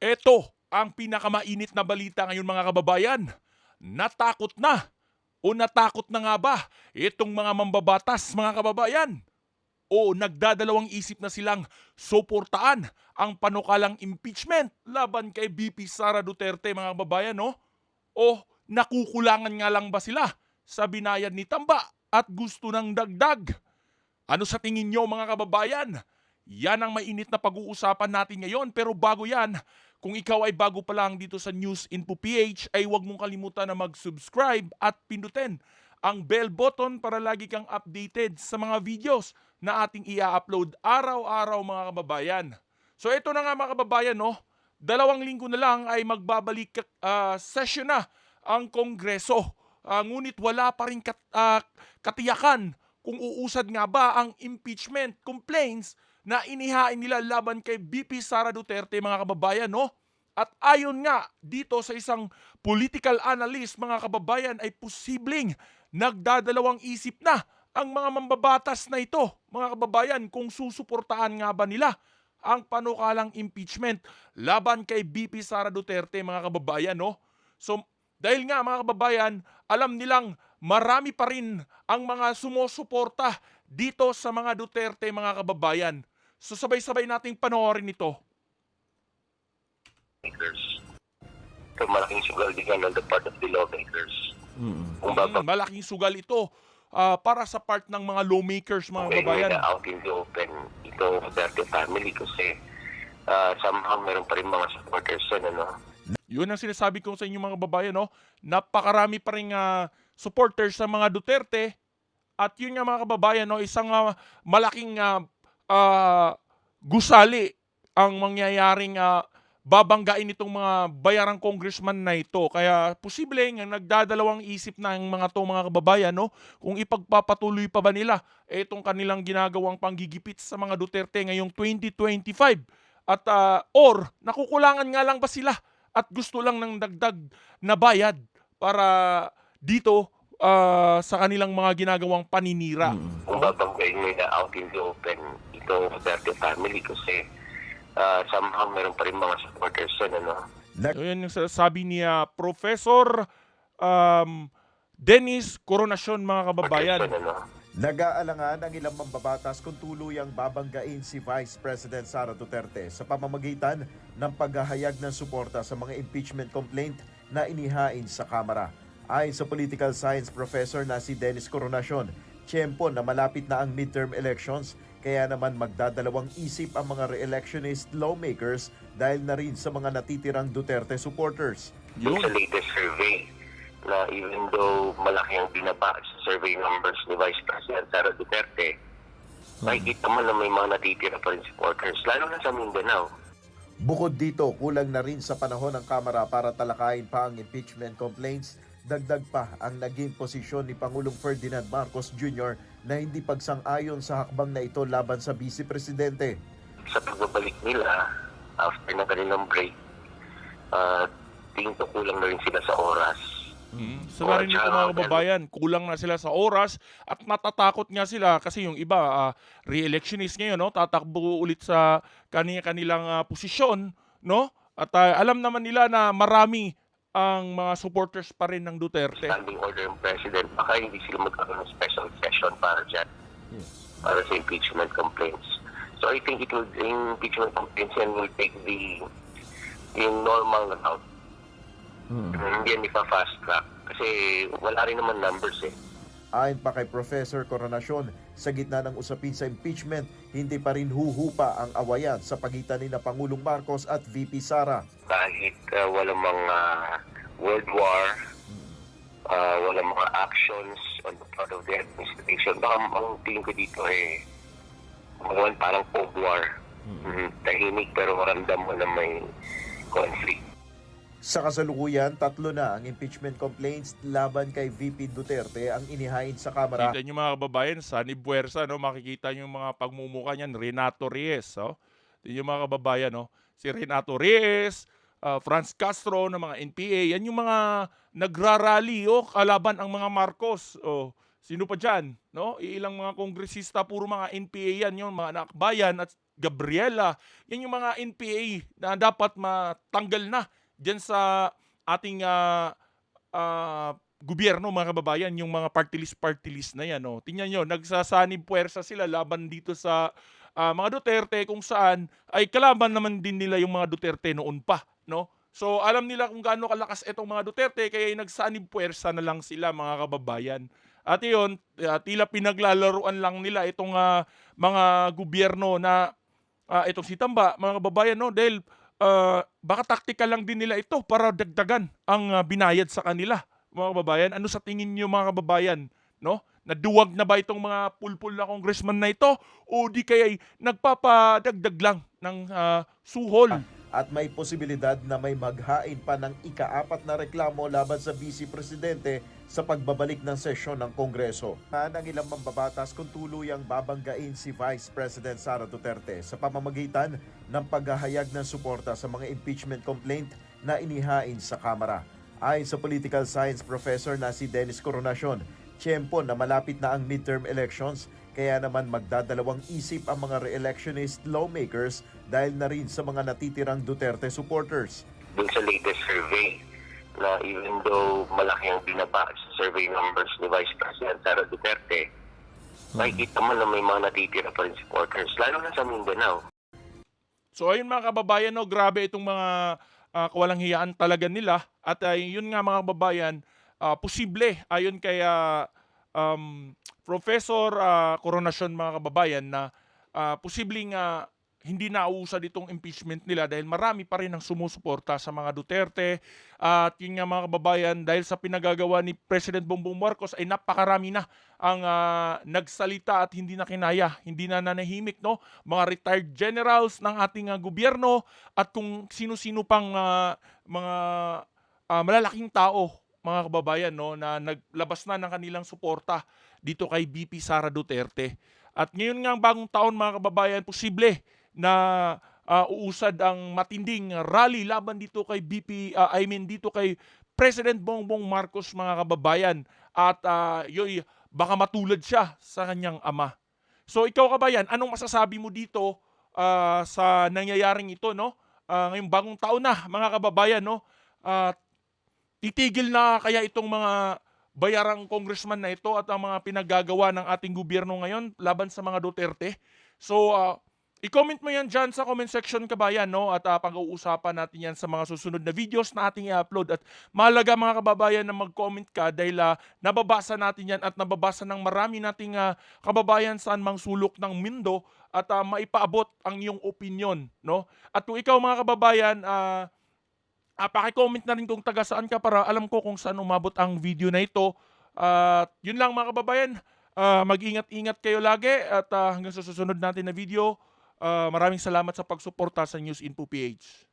Eto ang pinakamainit na balita ngayon mga kababayan. Natakot na o natakot na nga ba itong mga mambabatas mga kababayan? O nagdadalawang isip na silang suportaan ang panukalang impeachment laban kay VP Sara Duterte mga kababayan, no? O nakukulangan nga lang ba sila sa binayad ni Tamba at gusto ng dagdag? Ano sa tingin nyo mga kababayan? Yan ang mainit na pag-uusapan natin ngayon, pero bago yan, kung ikaw ay bago pa lang dito sa News Info PH ay huwag mong kalimutan na mag-subscribe at pindutin ang bell button para lagi kang updated sa mga videos na ating i-upload araw-araw mga kababayan. So ito na nga mga kababayan, no? 2 linggo na lang ay magbabalik session na ang Kongreso. Ngunit wala pa rin katiyakan kung uusad nga ba ang impeachment complaints na inihain nila laban kay VP Sara Duterte mga kababayan, no? At ayon nga dito sa isang political analyst mga kababayan ay posibleng nagdadalawang isip na ang mga mambabatas na ito mga kababayan kung susuportahan nga ba nila ang panukalang impeachment laban kay VP Sara Duterte mga kababayan, no? So dahil nga mga kababayan, alam nilang marami pa rin ang mga sumusuporta dito sa mga Duterte mga kababayan. So sabay-sabay nating panoorin ito. So malaking sugal din yan on the part of the lawmakers. Kung Malaking sugal ito para sa part ng mga lawmakers mga kababayan. na out in the open ito Duterte family kasi somehow meron pa rin mga supporters yan, ano? Yun ang sinasabi ko sa inyo mga kababayan, no? Napakarami pa rin supporters sa mga Duterte at yun nga mga kababayan, no? Isang malaking gusali ang mangyayaring babanggain itong mga bayarang congressman na ito. Kaya posible nga nagdadalawang isip na ang mga to mga kababayan, no? Kung ipagpapatuloy pa ba nila itong kanilang ginagawang panggigipit sa mga Duterte ngayong 2025 at or nakukulangan nga lang ba sila at gusto lang ng dagdag na bayad para dito sa kanilang mga ginagawang paninira. Kung babanggain nila out in the open ito Duterte family kasi somehow meron pa rin mga supporters yan, ano? So, yan yung sabi ni Professor Dennis Coronacion mga kababayan. Supporters yan, ano? Nag-aalangan ang ilang mambabatas kung tuluyang babanggain si Vice President Sara Duterte sa pamamagitan ng paghahayag ng suporta sa mga impeachment complaint na inihain sa Kamara. Ayon sa political science professor na si Dennis Coronacion, tiyempo na malapit na ang midterm elections, kaya naman magdadalawang isip ang mga re-electionist lawmakers dahil na rin sa mga natitirang Duterte supporters. Yun. Sa latest survey na even though malaki ang binaba sa survey numbers ni Vice President Sara Duterte, makikita mo na may mga natitira pa rin supporters, lalo na sa Mindanao. Bukod dito, kulang na rin sa panahon ng Kamara para talakayin pa ang impeachment complaints. Dagdag pa ang naging posisyon ni Pangulong Ferdinand Marcos Jr. na hindi pagsang-ayon sa hakbang na ito laban sa Vice Presidente. Sa pagbabalik nila, after na kanilang break, tingin ko kulang na rin sila sa oras. So narinig ko mga kababayan, kulang na sila sa oras at natatakot nga sila kasi yung iba re-electionist ngayon, no? Tatakbo ulit sa kanilang posisyon, no? At alam naman nila na marami ang mga supporters pa rin ng Duterte. Standing order ng President, baka hindi sila magkaroon ng special session para dyan, para sa impeachment complaints. So I think impeachment complaints yan will take yung normal route. Hindi yan ipa-fast track kasi wala rin naman numbers eh. Ayon pa kay Professor Coronacion, sa gitna ng usapin sa impeachment, hindi pa rin huhupa ang awayan sa pagitan ni Pangulong Marcos at VP Sara. Kahit walang mga world war, walang mga actions on the part of the administration, baka ang tingin ko dito parang Cold War. Tahimik pero ramdam mo na may conflict. Sa kasalukuyan, 3 na ang impeachment complaints laban kay VP Duterte ang inihain sa Kamara. Kita nyo mga kababayan, sa Nibuersa, no, makikita nyo yung mga pagmumuka niyan, Renato Reyes. No? Tingnan nyo mga kababayan, no? Si Renato Reyes, Franz Castro ng mga NPA, yan yung mga nagrarally kalaban ang mga Marcos. Sino pa dyan? No? Ilang mga kongresista, puro mga NPA yan, yung mga nakbayan at Gabriela. Yan yung mga NPA na dapat matanggal na diyan sa ating gobyerno, mga kababayan, yung mga party list na yan. No? Tingnan nyo, nagsasanib puwersa sila laban dito sa mga Duterte, kung saan ay kalaban naman din nila yung mga Duterte noon pa. No? So alam nila kung gaano kalakas itong mga Duterte, kaya nagsanib puwersa na lang sila, mga kababayan. At iyon, tila pinaglalaruan lang nila itong mga gobyerno na itong si Tamba, mga kababayan, no? Dahil baka taktika lang din nila ito para dagdagan ang binayad sa kanila, mga kababayan. Ano sa tingin niyo, mga kababayan, no? Naduwag na ba itong mga pulpul na congressman na ito, o di kaya nagpapadagdag lang ng suhol? At may posibilidad na may maghain pa ng ika-4 na reklamo laban sa Vice Presidente sa pagbabalik ng sesyon ng Kongreso. Ng ilang mambabatas kung tuluyang babanggain si Vice President Sara Duterte sa pamamagitan ng paghahayag ng suporta sa mga impeachment complaint na inihain sa Kamara. Ayon sa political science professor na si Dennis Coronacion, tiyempo na malapit na ang midterm elections, kaya naman magdadalawang isip ang mga re-electionist lawmakers dahil na rin sa mga natitirang Duterte supporters. Dun sa latest survey, na even though malaki ang binaba sa survey numbers ni Vice President Sara Duterte, makikita mo na may mga natitira pa rin supporters, lalo na sa Mindanao. So ayun, mga kababayan, no, grabe itong mga kawalang hiyaan talaga nila. At yun nga, mga kababayan, posible, ayon kay Professor Coronacion, mga kababayan, na posibleng hindi nauusad itong impeachment nila dahil marami pa rin ang sumusuporta sa mga Duterte. At yun nga, mga kababayan, dahil sa pinagagawa ni President Bongbong Marcos ay napakarami na ang nagsalita at hindi na kinaya, hindi na nanahimik, no? Mga retired generals ng ating gobyerno at kung sino-sino pang mga malalaking tao, mga kababayan, no, na naglabas na ng kanilang suporta dito kay BP Sara Duterte. At ngayon nga, ang bagong taon, mga kababayan, posible na uusad ang matinding rally laban dito kay dito kay President Bongbong Marcos, mga kababayan. At baka matulad siya sa kanyang ama. So ikaw, kabayan, anong masasabi mo dito sa nangyayaring ito, no? Ngayong bagong taon na, mga kababayan, no? Titigil na kaya itong mga bayarang congressman na ito at ang mga pinagagawa ng ating gobyerno ngayon laban sa mga Duterte? So, i-comment mo yan dyan sa comment section, kabayan, no? At pag-uusapan natin yan sa mga susunod na videos na ating i-upload. At mahalaga, mga kababayan, na mag-comment ka dahil nababasa natin yan at nababasa ng marami nating kababayan saan mang sulok ng mundo at maipaabot ang iyong opinion, no? At kung ikaw, mga kababayan, paki-comment na rin kung taga saan ka para alam ko kung saan umabot ang video na ito. Yun lang, mga kababayan. Mag-ingat-ingat kayo lagi at hanggang sa susunod natin na video. Maraming salamat sa pagsuporta sa News Info PH.